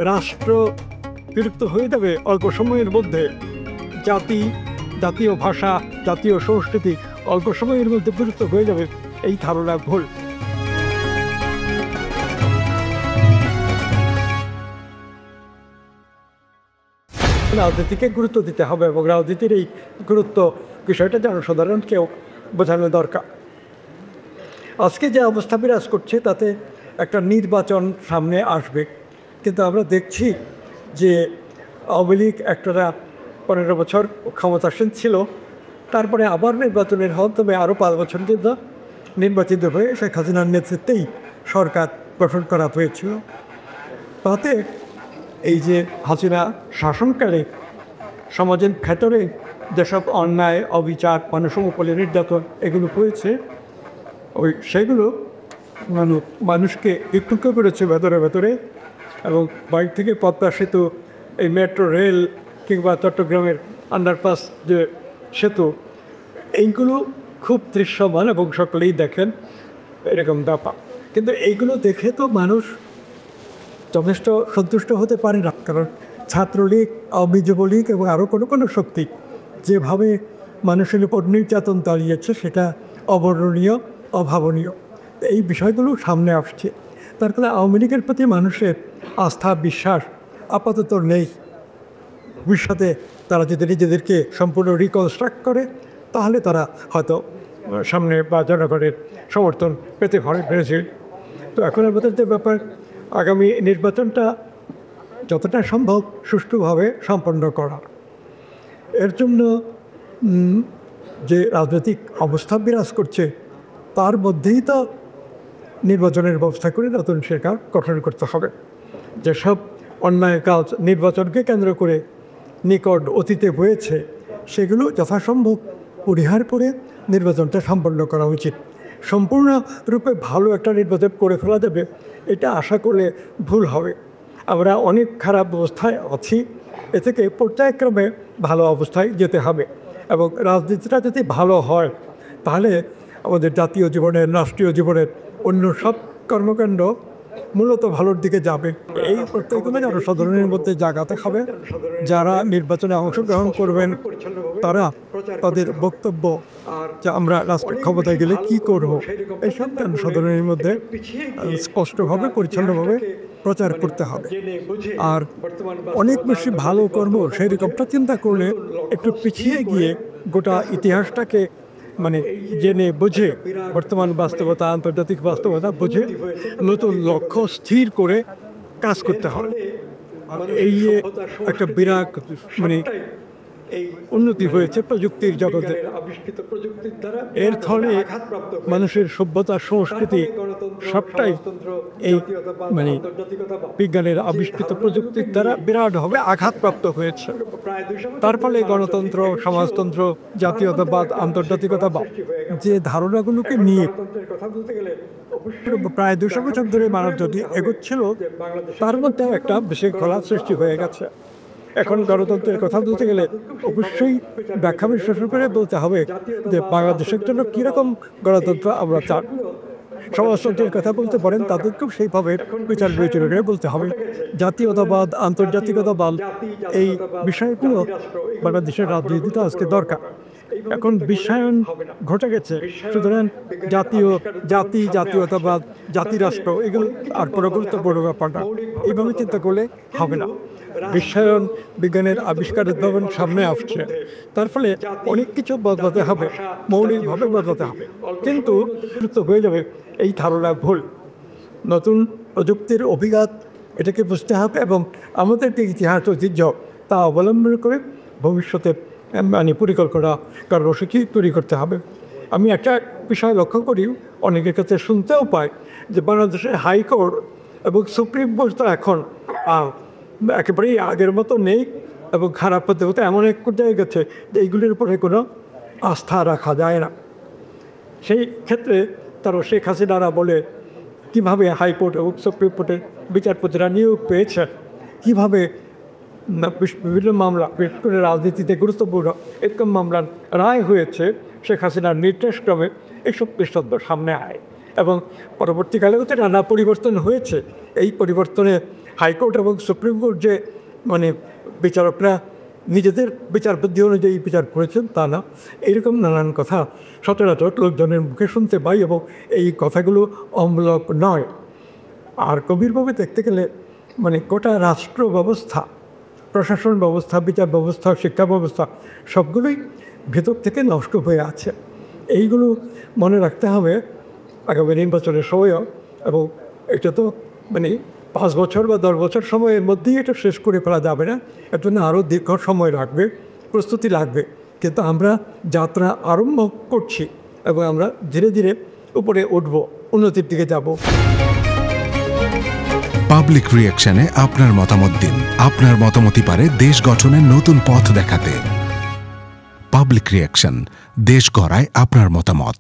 রাষ্ট্র বিলুপ্ত হয়ে যাবে অল্প সময়ের মধ্যে, জাতি, জাতীয় ভাষা, জাতীয় সংস্কৃতি অল্প সময়ের মধ্যে বিলুপ্ত হয়ে যাবে, এই ধারণা ভুল। রাজনীতিকে গুরুত্ব দিতে হবে এবং রাজনীতির এই গুরুত্ব বিষয়টা জনসাধারণকেও বোঝানো দরকার। আজকে যে অবস্থা বিরাজ করছে তাতে একটা নির্বাচন সামনে আসবে, কিন্তু আমরা দেখছি যে আওয়ামী লীগ একটা 15 বছর ক্ষমতাসীন ছিল, তারপরে আবার নির্বাচনের মাধ্যমে আরও 5 বছর কিন্তু নির্বাচিত হয়ে শেখ হাসিনার নেতৃত্বেই সরকার গঠন করা হয়েছিল। তাতে এই যে হাসিনা শাসনকালে সমাজের ভেতরে যেসব অন্যায়, অবিচার, মানুষের উপরে নির্যাতন এগুলো হয়েছে, সেগুলো মানুষকে বিক্ষুব্ধ করেছে ভেতরে ভেতরে। এবং বাইরে থেকে পদ্মা সেতু, এই মেট্রো রেল কিংবা চট্টগ্রামের আন্ডারপাস যে সেতু, এইগুলো খুব দৃশ্যমান এবং সকলেই দেখেন এরকম ব্যাপার। কিন্তু এইগুলো দেখে তো মানুষ যথেষ্ট সন্তুষ্ট হতে পারে না, কারণ ছাত্রলীগ, আওয়ামী যুবলীগ এবং আরও কোনো শক্তি যেভাবে মানুষের উপর নির্যাতন চালিয়েছে সেটা অবর্ণনীয়, অভাবনীয়। এই বিষয়গুলো সামনে আসছে, তার কারণে আওয়ামী লীগের প্রতি মানুষের আস্থা, বিশ্বাস আপাতত নেই। ভবিষ্যতে তারা যদি নিজেদেরকে সম্পূর্ণ রিকনস্ট্রাক্ট করে তাহলে তারা হয়তো সামনে বা জনগণের সমর্থন পেতে পেরেছে। তো এখন আমাদের যে ব্যাপার, আগামী নির্বাচনটা যতটা সম্ভব সুষ্ঠুভাবে সম্পন্ন করা। এর জন্য যে রাজনৈতিক অবস্থা বিরাজ করছে তার মধ্যেই তো নির্বাচনের ব্যবস্থা করে নতুন সরকার গঠন করতে হবে। যেসব অন্যায় কাজ নির্বাচনকে কেন্দ্র করে নিকট অতীতে হয়েছে সেগুলো যথাসম্ভব পরিহার করে নির্বাচনটা সম্পন্ন করা উচিত। সম্পূর্ণরূপে ভালো একটা নির্বাচন করে ফেলা যাবে এটা আশা করলে ভুল হবে। আমরা অনেক খারাপ অবস্থায় আছি, এ থেকে পর্যায়ক্রমে ভালো অবস্থায় যেতে হবে। এবং রাজনীতিটা যদি ভালো হয় তাহলে আমাদের জাতীয় জীবনের, রাষ্ট্রীয় জীবনের অন্য সব কর্মকাণ্ড মূলত ভালোর দিকে যাবে। এই প্রত্যেকগুলো জনসাধারণের মধ্যে জাগাতে হবে। যারা নির্বাচনে অংশগ্রহণ করবেন তারা তাদের বক্তব্য, যে আমরা রাষ্ট্রের ক্ষমতায় গেলে কী করব, এইসব জনসাধারণের মধ্যে স্পষ্টভাবে, পরিচ্ছন্নভাবে প্রচার করতে হবে। আর অনেক বেশি ভালো কর্ম সেই রকমটা চিন্তা করলে একটু পিছিয়ে গিয়ে গোটা ইতিহাসটাকে জেনে বুঝে, বর্তমান বাস্তবতা, আন্তর্জাতিক বাস্তবতা বুঝে নতুন লক্ষ্য স্থির করে কাজ করতে হবে। এই যে একটা বিরাট উন্নতি হয়েছে প্রযুক্তির জগতে, এর ফলে মানুষের সভ্যতা, সংস্কৃতি সবটাই এই বিজ্ঞানের আবিষ্কৃত প্রযুক্তির দ্বারা বিরাটভাবে আঘাতপ্রাপ্ত হয়েছে। তার ফলে গণতন্ত্র, সমাজতন্ত্র, জাতীয়তাবাদ, আন্তর্জাতিকতাবাদ যে ধারণাগুলোকে নিয়ে প্রায় 200 বছর ধরে মানব জাতি এগোচ্ছিল, তার মধ্যে একটা বিশৃঙ্খলা সৃষ্টি হয়ে গেছে। এখন গণতন্ত্রের কথা বলতে গেলে অবশ্যই ব্যাখ্যা বিশ্লেষণ করে বলতে হবে যে বাংলাদেশের জন্য কীরকম গণতন্ত্র আমরা চাই। সমাজতন্ত্রের কথা বলতে পারেন, তাদেরকেও সেইভাবে বিচার বিবেচনা করে বলতে হবে। জাতীয়তাবাদ, আন্তর্জাতিকতাবাদ, এই বিষয়গুলো বাংলাদেশের রাজনীতিতে আজকে দরকার। এখন বিশ্বায়ন ঘটে গেছে, সুতরাং জাতীয়তাবাদ, জাতিরাষ্ট্র এগুলো আর কোনো গুরুত্বপূর্ণ ব্যাপার না। এইভাবে চিন্তা করলে হবে না। বিশ্বায়ন, বিজ্ঞানের আবিষ্কারের ধরন সামনে আসছে, তার ফলে অনেক কিছু বদলাতে হবে, মৌলিকভাবে বদলাতে হবে। কিন্তু হয়ে যাবে এই ধারণা ভুল। নতুন প্রযুক্তির অভিঘাত, এটাকে বুঝতে হবে এবং আমাদের যে ইতিহাস, ঐতিহ্য তা অবলম্বন করে ভবিষ্যতে পরিকল্পনা কর্মসূচি তৈরি করতে হবে। আমি একটা বিষয় লক্ষ্য করি, অনেকের কাছে শুনতেও পাই যে বাংলাদেশের হাইকোর্ট এবং সুপ্রিম কোর্ট তো এখন একেবারেই আগের মতো নেই এবং খারাপ হতে হতে এমন এক পর্যায়ে গেছে যে এইগুলির উপরে কোনো আস্থা রাখা যায় না। সেই ক্ষেত্রে তারা শেখ হাসিনারা বলে কীভাবে হাইকোর্ট এবং সুপ্রিম কোর্টের বিচারপতিরা নিয়োগ পেয়েছে, কীভাবে বিভিন্ন মামলা, বিশেষ করে রাজনীতিতে গুরুত্বপূর্ণ এরকম মামলার রায় হয়েছে শেখ হাসিনার নির্দেশক্রমে, এইসব দৃষ্টান্ত সামনে আয়। এবং পরবর্তীকালেও তো নানা পরিবর্তন হয়েছে। এই পরিবর্তনে হাইকোর্ট এবং সুপ্রিম কোর্ট যে মানে বিচারকরা নিজেদের বিচার বুদ্ধি অনুযায়ী বিচার করেছেন তা না, এরকম নানান কথা সচরাচর লোকজনের মুখে শুনতে পাই এবং এই কথাগুলো অমূলক নয়। আর গভীরভাবে দেখতে গেলে মানে গোটা রাষ্ট্র ব্যবস্থা, প্রশাসন ব্যবস্থা, বিচার ব্যবস্থা, শিক্ষা ব্যবস্থা সবগুলোই ভেতর থেকে নষ্ট হয়ে আছে। এইগুলো মনে রাখতে হবে আগামী নির্বাচনের সময়ও। এবং এটা তো মানে 5 বছর বা 10 বছর সময়ের মধ্যেই এটা শেষ করে ফেলা যাবে না, এর জন্য আরও দীর্ঘ সময় লাগবে, প্রস্তুতি লাগবে। কিন্তু আমরা যাত্রা আরম্ভ করছি এবং আমরা ধীরে ধীরে উপরে উঠব, উন্নতির দিকে যাব। পাবলিক রিঅ্যাকশনে আপনার মতামত দিন। আপনার মতামতই পারে দেশ গঠনের নতুন পথ দেখাতে। পাবলিক রিঅ্যাকশন, দেশ গড়ায় আপনার মতামত।